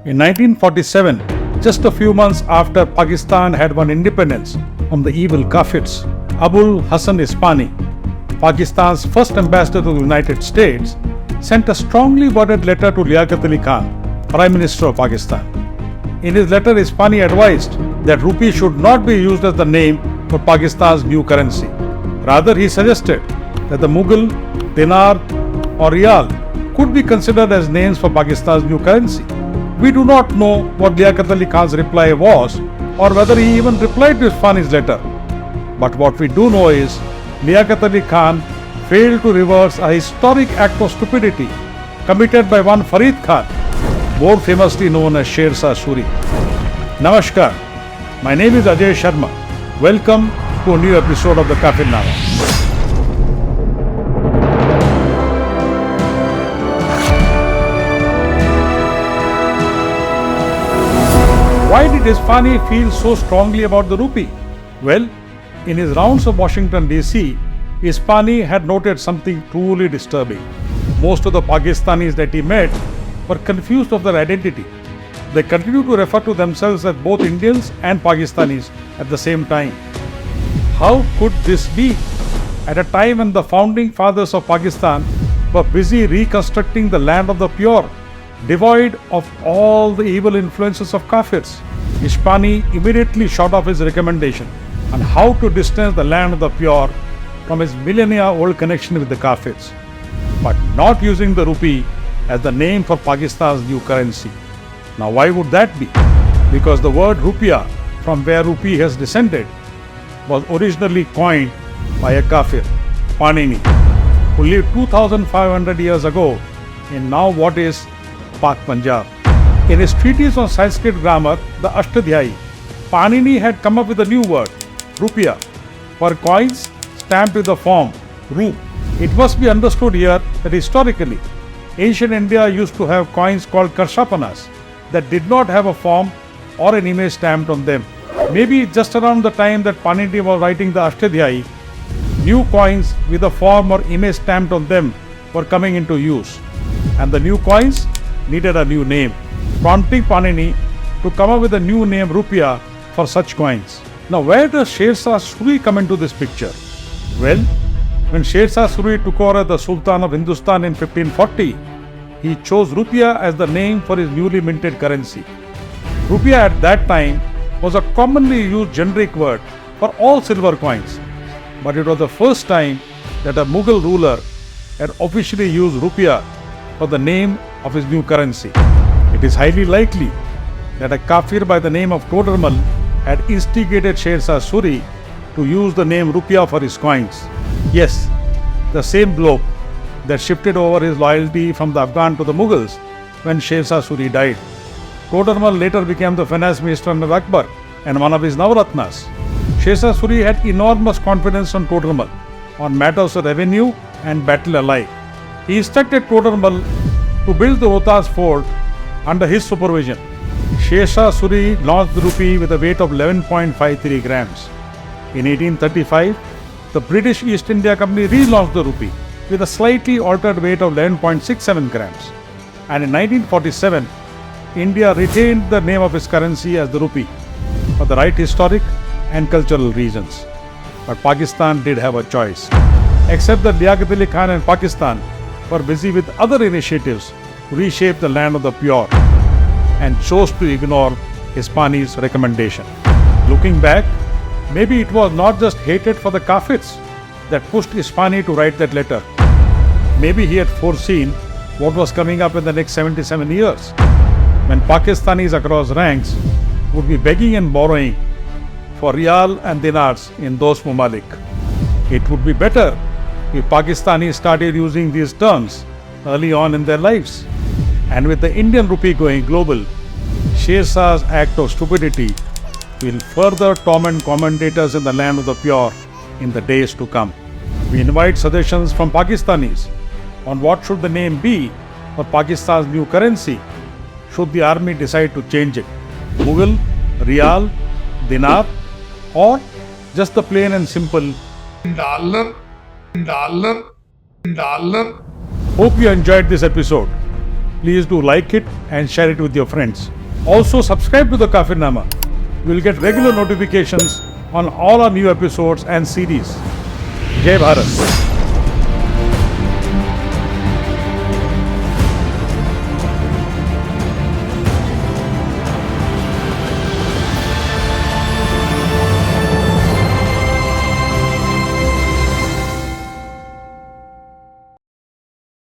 In 1947, just a few months after Pakistan had won independence from the evil Kafirs, Abul Hassan Ispahani, Pakistan's first ambassador to the United States, sent a strongly worded letter to Liaquat Khan, Prime Minister of Pakistan. In his letter, Ispahani advised that rupee should not be used as the name for Pakistan's new currency. Rather, he suggested that the Mughal Dinar or Riyal could be considered as names for Pakistan's new currency. We do not know what Liaquat Khan's reply was or whether he even replied to Ispahani's letter. But what we do know is Liaquat Khan failed to reverse a historic act of stupidity committed by one Farid Khan, more famously known as Sher Shah Suri. Namaskar, my name is Ajay Sharma. Welcome to a new episode of the Kafir Nama. Why did Ispahani feel so strongly about the rupee? Well, in his rounds of Washington DC, Ispahani had noted something truly disturbing. Most of the Pakistanis that he met were confused of their identity. They continued to refer to themselves as both Indians and Pakistanis at the same time. How could this be? At a time when the founding fathers of Pakistan were busy reconstructing the land of the pure, devoid of all the evil influences of Kafirs, Ispahani immediately shot off his recommendation on how to distance the land of the pure from his millennia-old connection with the Kafirs, but not using the rupee as the name for Pakistan's new currency. Now why would that be? Because the word Rupya, from where rupee has descended, was originally coined by a Kafir, Panini, who lived 2500 years ago in now what is Pak Punjab. In his treatise on Sanskrit grammar, the Ashtadhyayi, Panini had come up with a new word, Rupya, for coins stamped with the form Ru. It must be understood here that historically, ancient India used to have coins called Karshapanas that did not have a form or an image stamped on them. Maybe just around the time that Panini was writing the Ashtadhyayi, new coins with a form or image stamped on them were coming into use, and the new coins needed a new name, prompting Panini to come up with a new name Rupya for such coins. Now where does Sher Shah Suri come into this picture? Well, when Sher Shah Suri took over as the Sultan of Hindustan in 1540, he chose Rupya as the name for his newly minted currency. Rupya at that time was a commonly used generic word for all silver coins, but it was the first time that a Mughal ruler had officially used Rupya for the name of his new currency. It is highly likely that a Kafir by the name of Torments had instigated Sher Shah Suri to use the name Rupya for his coins. Yes, the same bloke that shifted over his loyalty from the Afghan to the Mughals when Sher Shah Suri died. Torments later became the finance minister under Akbar and one of his Navaratnas. Sher Shah Suri had enormous confidence on Torments on matters of revenue and battle alike. He instructed Torments to build the Rohtas fort under his supervision. Sher Shah Suri launched the rupee with a weight of 11.53 grams. In 1835, the British East India Company relaunched the rupee with a slightly altered weight of 11.67 grams. And in 1947, India retained the name of its currency as the rupee for the right historic and cultural reasons. But Pakistan did have a choice. Except that Liaquat Khan and Pakistan were busy with other initiatives to reshape the land of the pure and chose to ignore Ispahani's recommendation. Looking back, maybe it was not just hatred for the Kafirs that pushed Ispahani to write that letter. Maybe he had foreseen what was coming up in the next 77 years, when Pakistanis across ranks would be begging and borrowing for Riyal and Dinars in those Mamalik. It would be better if Pakistanis started using these terms early on in their lives. And with the Indian rupee going global, Sher Shah's act of stupidity will further torment commentators in the land of the pure in the days to come. We invite suggestions from Pakistanis on what should the name be for Pakistan's new currency should the army decide to change it. Mughal, Riyal, Dinar, or just the plain and simple dollar. Hope you enjoyed this episode. Please do like it and share it with your friends. Also subscribe to the Kafirnama. You will get regular notifications on all our new episodes and series. Jai Bharat.